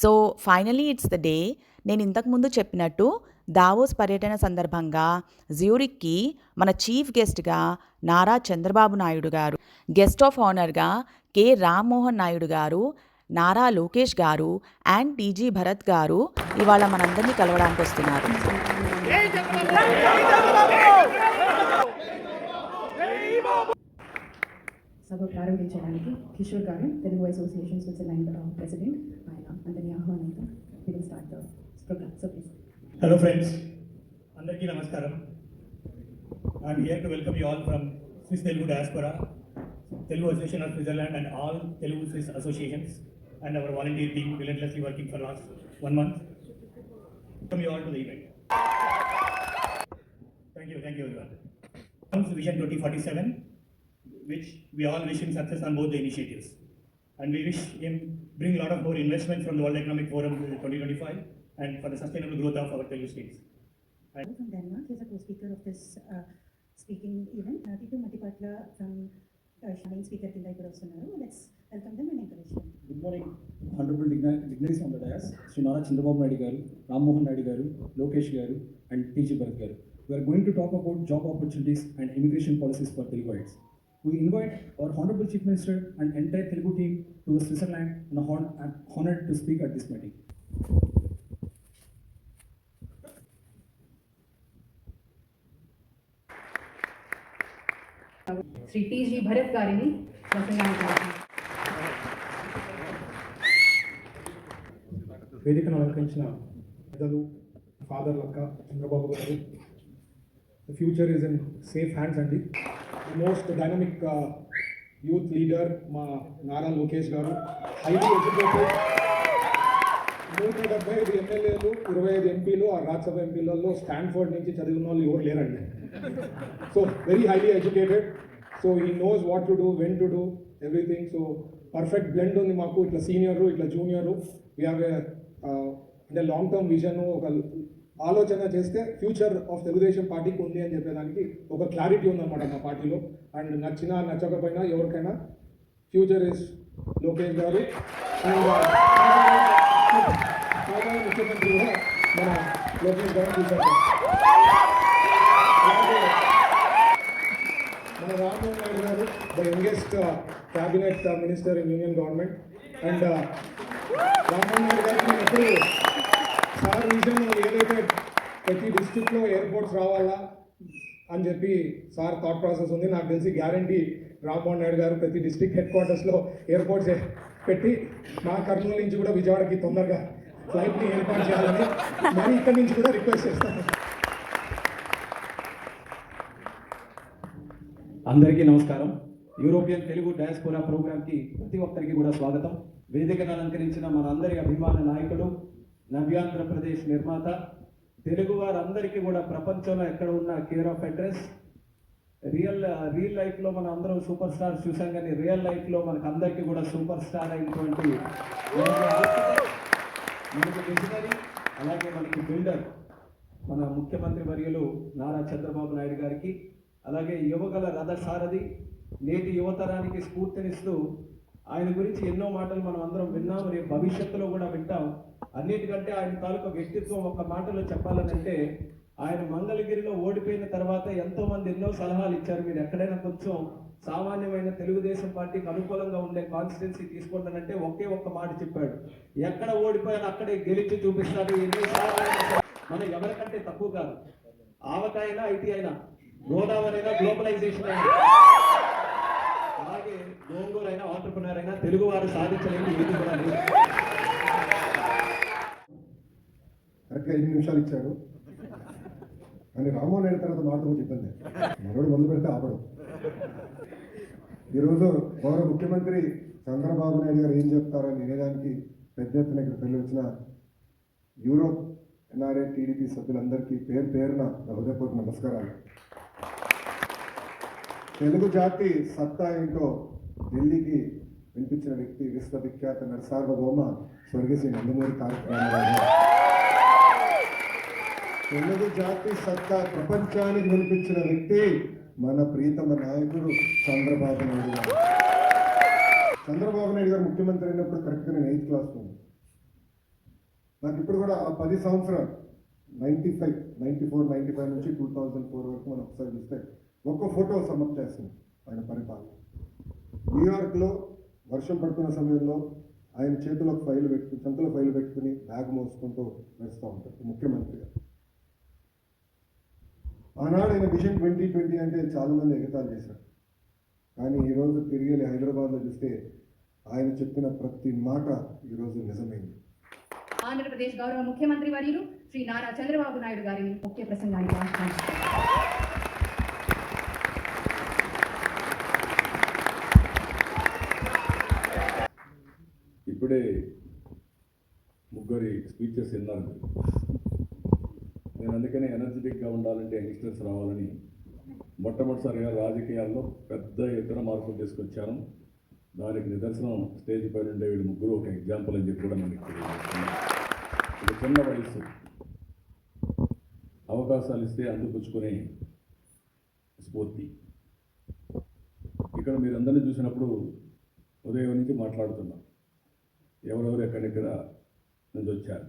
So finally it's the day. నేను ఇంతకుముందు చెప్పినట్టు దావోస్ పర్యటన సందర్భంగా జ్యూరిక్కి మన చీఫ్ గెస్ట్గా నారా చంద్రబాబు నాయుడు గారు, గెస్ట్ ఆఫ్ ఆనర్గా కె రామ్మోహన్ నాయుడు గారు, నారా లోకేష్ గారు అండ్ టీజీ భరత్ గారు ఇవాళ మనందరినీ కలవడానికి వస్తున్నారు. సభ ప్రారంభించడానికి కిషోర్ గారు, తెలుగు అసోసియేషన్ స్విట్జర్లాండ్ ప్రెసిడెంట్, ఆయన అందరినీ ఆహ్వానించారు. Start the program. So please. Hello friends, అందరికీ నమస్కారం. I'm here to welcome you all from Swiss Telugu diaspora, Telugu Association of Switzerland and all Telugu Swiss associations and our volunteer team relentlessly working for last 1 month. Welcome you all to the event. Thank you everyone. Vision 2047, which we all wish him success on both the initiatives, and we wish him bring a lot of more investment from the World Economic Forum 2025 and for the sustainable growth of our Telugu states. And from Denmark, he is a co-speaker of this speaking event. Titu Matipatla from Shine speaker కింద ఇక్కడ వస్తున్నారు. Let's welcome them and encourage them. Good morning, honorable dignitaries on the dais, Sri Nara Chandrababu Naidu garu, Rammohan Naidu garu, Lokesh garu and TG Bharat garu. We are going to talk about job opportunities and immigration policies for Teluguites. We invite our honorable Chief Minister and entire Telugu team to the Switzerland and are honored to speak at this meeting. Shri TG Bharat గారిని వేదికను అలంకరించిన పెద్దలు, father లక్క Chandrababu garu, the future is in safe hands అండి. The most dynamic youth leader మా నారా లోకేష్ గారు, highly educated, 175 ఎమ్మెల్యేలు, 25 ఎంపీలు, ఆ రాజ్యసభ ఎంపీలలో స్టాన్ఫోర్డ్ నుంచి చదివిన వాళ్ళు ఎవరు లేరండి. So very highly educated, so he knows what to do, when to do everything. So perfect blend ఉంది మాకు, ఇట్లా సీనియరు ఇట్లా జూనియరు. వీ హ్యావ్ అంటే లాంగ్ టర్మ్ విజన్, ఒక ఆలోచన చేస్తే ఫ్యూచర్ ఆఫ్ తెలుగుదేశం పార్టీకి ఉంది అని చెప్పేదానికి ఒక క్లారిటీ ఉందన్నమాట మా పార్టీలో. అండ్ నచ్చినా నచ్చకపోయినా ఎవరికైనా ఫ్యూచర్ ఇస్ లోకేష్ గారు. అండ్ ముఖ్యమంత్రి కూడా మన లోకేష్ గారు చూశారు. మన రామ్మోహన్ నాయుడు గారు, the youngest cabinet minister in union government. And Rammohan Naidu గారికి నేను ఎప్పుడు సార్ విజన్ ఏదైతే ప్రతి డిస్ట్రిక్ట్లో ఎయిర్పోర్ట్స్ రావాలా అని చెప్పి సార్ థాట్ ప్రాసెస్ ఉంది. నాకు తెలిసి గ్యారంటీ రామ్మోహన్ నాయుడు గారు ప్రతి డిస్ట్రిక్ట్ హెడ్ క్వార్టర్స్లో ఎయిర్పోర్ట్స్ పెట్టి మా కర్నూలు నుంచి కూడా విజయవాడకి తొందరగా ఫ్లైట్ని ఏర్పాటు చేయాలని మరి ఇక్కడి నుంచి కూడా రిక్వెస్ట్ చేస్తాను. అందరికీ నమస్కారం. యూరోపియన్ తెలుగు డయాస్పోరా ప్రోగ్రామ్కి ప్రతి ఒక్కరికి కూడా స్వాగతం. వేదికను అలంకరించిన మనందరి అభిమాన నాయకుడు, నవ్యాంధ్రప్రదేశ్ నిర్మాత, తెలుగు వారందరికీ కూడా ప్రపంచంలో ఎక్కడ ఉన్న కేర్ ఆఫ్ అడ్రస్. రియల్ లైఫ్లో మనం అందరం సూపర్ స్టార్స్ చూసాం, కానీ రియల్ లైఫ్లో మనకు అందరికీ కూడా సూపర్ స్టార్ అయినటువంటి మనకి విజనరీ, అలాగే మనకి బిల్డర్ మన ముఖ్యమంత్రి వర్యులు నారా చంద్రబాబు నాయుడు గారికి, అలాగే యువగల రథసారథి, నేటి యువతరానికి స్ఫూర్తినిస్తూ ఆయన గురించి ఎన్నో మాటలు మనం అందరం విన్నాం, రేపు భవిష్యత్తులో కూడా వింటాం. అన్నిటికంటే ఆయన తాలూకా వ్యక్తిత్వం ఒక మాటలో చెప్పాలనంటే, ఆయన మంగళగిరిలో ఓడిపోయిన తర్వాత ఎంతోమంది ఎన్నో సలహాలు ఇచ్చారు, మీరు ఎక్కడైనా కొంచెం సామాన్యమైన తెలుగుదేశం పార్టీకి అనుకూలంగా ఉండే కాన్స్టిట్యున్సీ తీసుకోండి, ఒకే ఒక్క మాట చెప్పాడు, ఎక్కడ ఓడిపోయినా అక్కడే గెలిచి చూపిస్తాడు. మనం ఎవరికంటే తక్కువ కాదు. ఆవకాయనా ఐటీ అయినా, గోదావరి అయినా, గ్లోబలైజేషన్ అయినా, అలాగే గోంగూరు అయినా, ఆంటర్ప్రినర్ అయినా తెలుగు వారు సాధించలేని ఏది కూడా లేదు. కరెక్ట్గా 5 నిమిషాలు ఇచ్చారు అని రామ్మోహన్ నాయుడు తర్వాత మాటలు చెప్పింది. మనోడు మొదలు పెడితే ఆపడం. ఈరోజు గౌరవ ముఖ్యమంత్రి చంద్రబాబు నాయుడు గారు ఏం చెప్తారని వినేదానికి పెద్ద ఎత్తున ఇక్కడ తల్లి వచ్చిన యూరోప్ ఎన్ఆర్ఏ టీడీపీ సభ్యులందరికీ పేరున హృదయపూర్వక నమస్కారాలు. తెలుగు జాతి సత్తా ఏంటో ఢిల్లీకి వినిపించిన వ్యక్తి విశ్వవిఖ్యాత నరసార్వభౌమ స్వర్గీయ నందమూరి తారక రామారావు. తెలుగు జాతి సత్తా ప్రపంచానికి వినిపించిన వ్యక్తి మన ప్రియతమ నాయకుడు చంద్రబాబు నాయుడు గారు. చంద్రబాబు నాయుడు గారు ముఖ్యమంత్రి అయినప్పుడు కరెక్ట్గా నేను 8th క్లాస్లో నాకు ఇప్పుడు కూడా ఆ 10 సంవత్సరాలు 94, 95 నుంచి 2004 వరకు మనం ఒకసారి చూస్తే ఒక్క ఫోటో సమప్ చేస్తుంది ఆయన పరిపాలన. న్యూయార్క్లో వర్షం పడుతున్న సమయంలో ఆయన చేతిలో ఫైల్ పెట్టుకుని, సంతలో ఫైల్ పెట్టుకుని బ్యాగ్ మోసుకుంటూ నడుస్తూ ఉంటారు ముఖ్యమంత్రిగా. ఆనాడు ఆయన విజన్ 2020 అంటే చాలామంది ఎగతాళి చేశారు. కానీ ఈరోజు తిరిగి వెళ్ళి హైదరాబాద్లో చూస్తే ఆయన చెప్పిన ప్రతి మాట ఈరోజు నిజమైంది. ఆంధ్రప్రదేశ్ గౌరవ ముఖ్యమంత్రి వర్యులు శ్రీ నారా చంద్రబాబు నాయుడు గారిని ముఖ్య ప్రసంగానికి ఆహ్వానిస్తున్నారు. ఇప్పుడే ముగ్గురి స్పీచెస్ విన్నాను. నేను అందుకనే ఎనర్జెటిక్గా ఉండాలంటే యంగ్స్టర్స్ రావాలని మొట్టమొదటిసారిగా రాజకీయాల్లో పెద్ద ఎత్తున మార్పులు తీసుకొచ్చాను. దానికి నిదర్శనం స్టేజ్ పైన ఉండే వీళ్ళు ముగ్గురు ఒక ఎగ్జాంపుల్ అని చెప్పి కూడా మనకి ఇది చిన్న వయసు, అవకాశాలు ఇస్తే అందిపుచ్చుకునే స్ఫూర్తి. ఇక్కడ మీరందరినీ చూసినప్పుడు ఉదయం నుంచి మాట్లాడుతున్నాం, ఎవరెవరు ఎక్కడెక్కడ నుంచి వచ్చారు.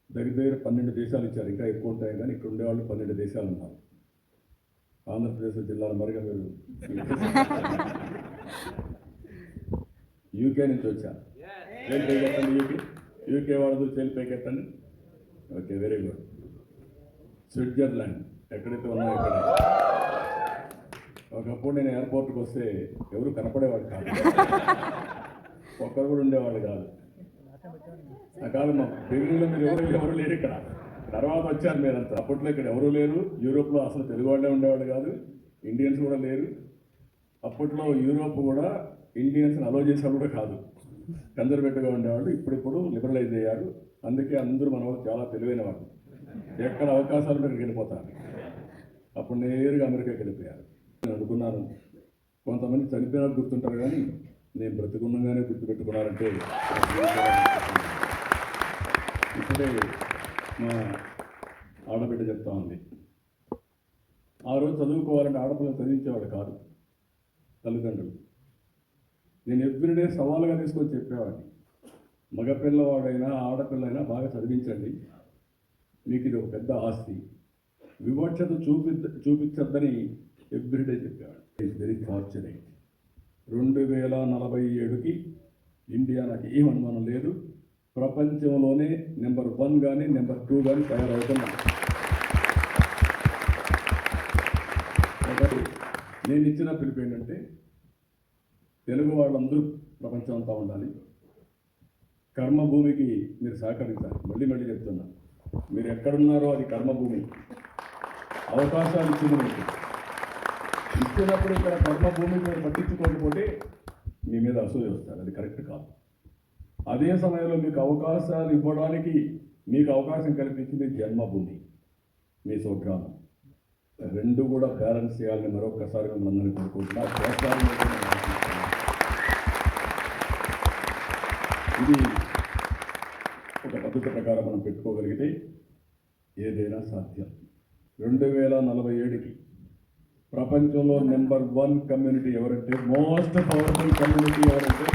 దగ్గర 12 దేశాలు ఇచ్చారు, ఇంకా ఎక్కువ ఉంటాయి కానీ ఇక్కడ ఉండేవాళ్ళు 12 దేశాలు ఉన్నారు. ఆంధ్రప్రదేశ్ జిల్లాల మరిగా మీరు యూకే నుంచి వచ్చారు. చేతి పైకెట్టండి, యూకే వాళ్ళతో చేతి పైకెట్టండి. Okay, very good. స్విట్జర్లాండ్ ఎక్కడైతే ఉన్నాయో అక్కడ. ఒకప్పుడు నేను ఎయిర్పోర్ట్కి వస్తే ఎవరు కనపడేవాడు కాదు, ఒక్కరు కూడా ఉండేవాళ్ళు కాదు. కాదు, మా బిల్డింగ్లో మీరు ఎవరు లేరు ఇక్కడ. తర్వాత వచ్చారు మీరంతా. అప్పట్లో ఇక్కడ ఎవరు లేరు. యూరోప్లో అసలు తెలుగు వాళ్ళే ఉండేవాళ్ళు కాదు, ఇండియన్స్ కూడా లేరు. అప్పట్లో యూరోప్ కూడా ఇండియన్స్ని అలో చేసేవాళ్ళు కూడా కాదు, కన్జర్వేటివ్గా ఉండేవాళ్ళు. ఇప్పుడిప్పుడు లిబరలైజ్ అయ్యారు. అందుకే అందరూ మన వాళ్ళు చాలా తెలివైన వాళ్ళు. ఎక్కడ అవకాశాలు అక్కడికి వెళ్ళిపోతారు. అప్పుడు నేరుగా అమెరికాకి వెళ్ళిపోయారు. నేను అనుకున్నాను, కొంతమంది చనిపోయినా గుర్తుంటారు కానీ నేను బ్రతికున్నగానే గుర్తుపెట్టుకున్నారంటే. ఇప్పుడే మా ఆడబిడ్డ చెప్తా ఉంది, ఆ రోజు చదువుకోవాలంటే ఆడపిల్లలు చదివించేవాడు కాదు తల్లిదండ్రులు. నేను ఎవ్రీడే సవాలుగా తీసుకొని చెప్పేవాడిని, మగపిల్లవాడైనా ఆడపిల్లైనా బాగా చదివించండి, మీకు ఇది ఒక పెద్ద ఆస్తి, వివక్షత చూపించద్దని ఎవ్రీడే చెప్పేవాడు. It's very fortunate. 2047కి ఇండియా నాకు ఏం అనుమానం లేదు, ప్రపంచంలోనే నెంబర్ 1 కానీ నెంబర్ 2 కానీ తయారవుతున్నాం. ఒకటి నేను ఇచ్చిన పిలుపు ఏంటంటే, తెలుగు వాళ్ళందరూ ప్రపంచం అంతా ఉండాలి. కర్మభూమికి మీరు సహకరించాలి. మళ్ళీ చెప్తున్నా, మీరు ఎక్కడున్నారో అది కర్మభూమి. అవకాశాలు ఇచ్చింది మీకు. ఇచ్చినప్పుడు ఇక్కడ కర్మభూమికి మీరు పట్టించుకోకపోతే మీ మీద అసూయ వస్తారు, అది కరెక్ట్ కాదు. అదే సమయంలో మీకు అవకాశాలు ఇవ్వడానికి మీకు అవకాశం కల్పించింది జన్మభూమి, మీ స్వగ్రామం. రెండు కూడా బ్యాలెన్స్ చేయాలని మరొకసారి మిమ్మల్ని కోరుకుంటున్నా. ఇది ఒక పద్ధతి ప్రకారం మనం పెట్టుకోగలిగితే ఏదైనా సాధ్యం. 2047కి ప్రపంచంలో నెంబర్ 1 కమ్యూనిటీ ఎవరంటే, మోస్ట్ పవర్ఫుల్ కమ్యూనిటీ ఎవరంటే,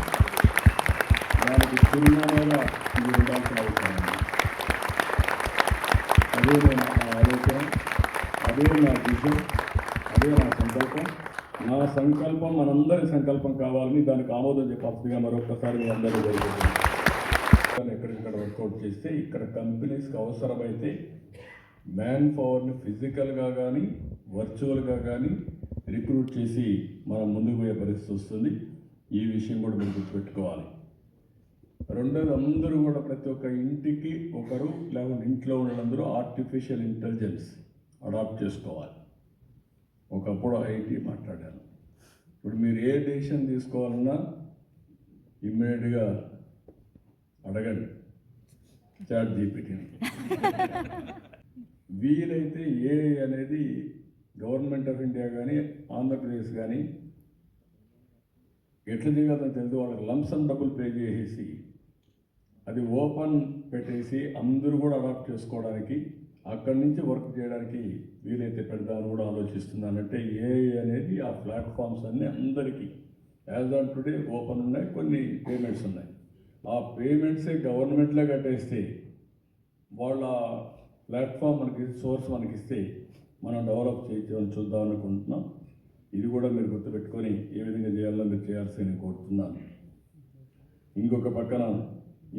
దానికి చిరునామాగా మీరు ఉండాల్సిన అవసరం ఉంది. అదే నా ఆలోచన, అదే నా విజన్, అదే నా సంకల్పం. నా సంకల్పం మనందరి సంకల్పం కావాలని దానికి ఆమోదం చెప్పాల్సిందిగా మరొకసారి మీ అందరూ జరుగుతుంది. ఎక్కడిక్కడ వర్కౌట్ చేస్తే ఇక్కడ కంపెనీస్కి అవసరమైతే మ్యాన్ పవర్ని ఫిజికల్గా కానీ వర్చువల్గా కానీ రిక్రూట్ చేసి మనం ముందుకు పోయే పరిస్థితి వస్తుంది. ఈ విషయం కూడా మీరు గుర్తుపెట్టుకోవాలి. రెండోది, అందరూ కూడా ప్రతి ఒక్క ఇంటికి ఒకరు లేకపోతే ఇంట్లో ఉన్నందరూ ఆర్టిఫిషియల్ ఇంటెలిజెన్స్ అడాప్ట్ చేసుకోవాలి. ఒకప్పుడు ఐటీ మాట్లాడాను, ఇప్పుడు మీరు ఏ డెసిషన్ తీసుకోవాలన్నా ఇమ్మీడియట్గా అడగండి చాట్ జీపీటీని. వీలైతే ఏఐ అనేది గవర్నమెంట్ ఆఫ్ ఇండియా కానీ ఆంధ్రప్రదేశ్ కానీ ఎట్లా చేయగలదో తెలియదు. వాళ్ళకి లంసమ్ డబ్బులు పే చేసేసి అది ఓపెన్ పెట్టేసి అందరూ కూడా అడాప్ట్ చేసుకోవడానికి, అక్కడి నుంచి వర్క్ చేయడానికి వీలైతే పెడదామని కూడా ఆలోచిస్తున్నానంటే ఏఐ అనేది ఆ ప్లాట్ఫామ్స్ అన్నీ అందరికీ యాజ్ ఆన్ టుడే ఓపెన్ ఉన్నాయి. కొన్ని పేమెంట్స్ ఉన్నాయి. ఆ పేమెంట్సే గవర్నమెంట్లే కట్టేస్తే వాళ్ళ ప్లాట్ఫామ్ మనకి సోర్స్ మనకి ఇస్తే మనం డెవలప్ చేయొచ్చు చూద్దాం అనుకుంటున్నాం. ఇది కూడా మీరు గుర్తుపెట్టుకొని ఏ విధంగా చేయాలో మీరు చేయాల్సి నేను కోరుతున్నాను. ఇంకొక పక్కన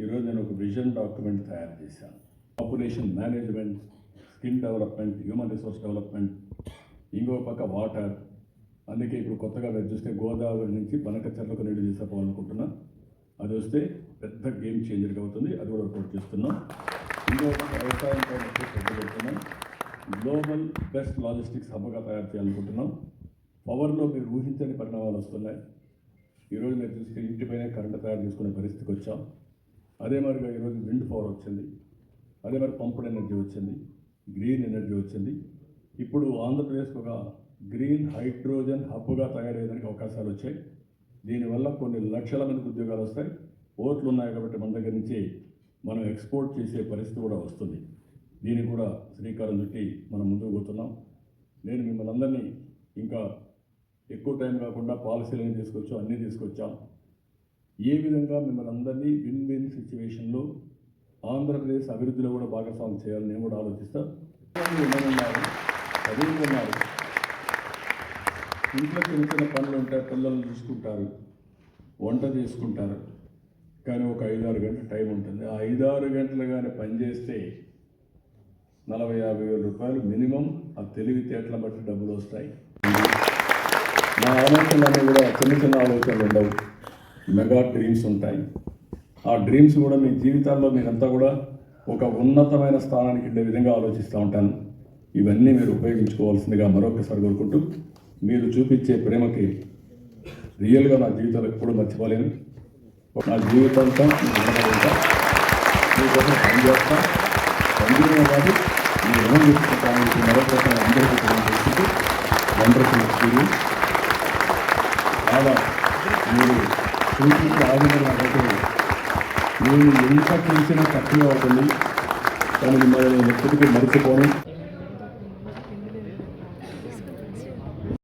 ఈరోజు నేను ఒక విజన్ డాక్యుమెంట్ తయారు చేశాను. Population management, skill development, human resource development, ఇంకొక పక్క వాటర్. అందుకే ఇప్పుడు కొత్తగా మీరు చూస్తే గోదావరి నుంచి బనకచెర్లకు నీళ్లు తీసుకోవాలనుకుంటున్నాం. అది వస్తే పెద్ద గేమ్ చేంజర్గా అవుతుంది. అది కూడా రిపోర్ట్ చేస్తున్నాం. ఇంకొక పక్క వ్యవసాయం పైన శ్రద్ధ పెడుతున్నాం. గ్లోబల్ బెస్ట్ లాజిస్టిక్స్ హబ్గా తయారు చేయాలనుకుంటున్నాం. పవర్లో మీరు ఊహించని పరిణామాలు వస్తున్నాయి. ఈరోజు మీరు చూస్తే ఇంటిపైనే కరెంటు తయారు చేసుకునే పరిస్థితికి వచ్చాం. అదే మరిగా ఈరోజు విండ్ పవర్ వచ్చింది, అదే మరి పంపుడ్ ఎనర్జీ వచ్చింది, గ్రీన్ ఎనర్జీ వచ్చింది. ఇప్పుడు ఆంధ్రప్రదేశ్కి ఒక గ్రీన్ హైడ్రోజన్ హబ్గా తయారయ్యేదానికి అవకాశాలు వచ్చాయి. దీనివల్ల కొన్ని లక్షల మందికి ఉద్యోగాలు వస్తాయి. ఓట్లు ఉన్నాయి కాబట్టి మన దగ్గర నుంచి మనం ఎక్స్పోర్ట్ చేసే పరిస్థితి కూడా వస్తుంది. దీనికి కూడా శ్రీకారం చుట్టి మనం ముందుకు పోతున్నాం. నేను మిమ్మల్ని అందరినీ ఇంకా ఎక్కువ టైం కాకుండా పాలసీలు ఏం తీసుకొచ్చో అన్నీ తీసుకొచ్చాం. ఏ విధంగా మిమ్మల్ని అందరినీ విన్ విన్ సిచ్యువేషన్లో ఆంధ్రప్రదేశ్ అభివృద్ధిలో కూడా భాగస్వామ్యం చేయాలని నేను కూడా ఆలోచిస్తాను. ఉన్నారు, చదువుకున్నారు, ఇంట్లో చిన్న చిన్న పనులు ఉంటాయి, పిల్లల్ని చూసుకుంటారు, వంట చేసుకుంటారు. కానీ ఒక 5-6 గంటల టైం ఉంటుంది. ఆ 5-6 గంటలు కానీ పనిచేస్తే 40,000-50,000 రూపాయలు మినిమం ఆ తెలివితేటల బట్టి డబ్బులు వస్తాయి. నా ఆలోచనలన్నీ కూడా చిన్న చిన్న ఆలోచనలు ఉండవు, మెగా డ్రీమ్స్ ఉంటాయి. ఆ డ్రీమ్స్ కూడా మీ జీవితాల్లో మీరంతా కూడా ఒక ఉన్నతమైన స్థానానికి వెళ్ళే విధంగా ఆలోచిస్తూ ఉంటాను. ఇవన్నీ మీరు ఉపయోగించుకోవాల్సిందిగా మరొకసారి కోరుకుంటూ, మీరు చూపించే ప్రేమకి రియల్గా నా జీవితంలో ఎప్పుడూ మర్చిపోలేను. నా జీవితంతో మీకోసం పనిచేస్తా, పనిచేయడం కాదు మీరు రుణం తీసుకుంటాను. మరొకసారి అందరికీ తెలియజేస్తూ వండర్ఫుల్ ఎక్స్పీరియన్స్. చాలా మీరు చూపించే ఆనందం నాకైతే నేను ఎంత చేసినా తక్కువ అవుతుంది. కానీ మిమ్మల్ని నేను ఎప్పటికీ మర్చిపోను.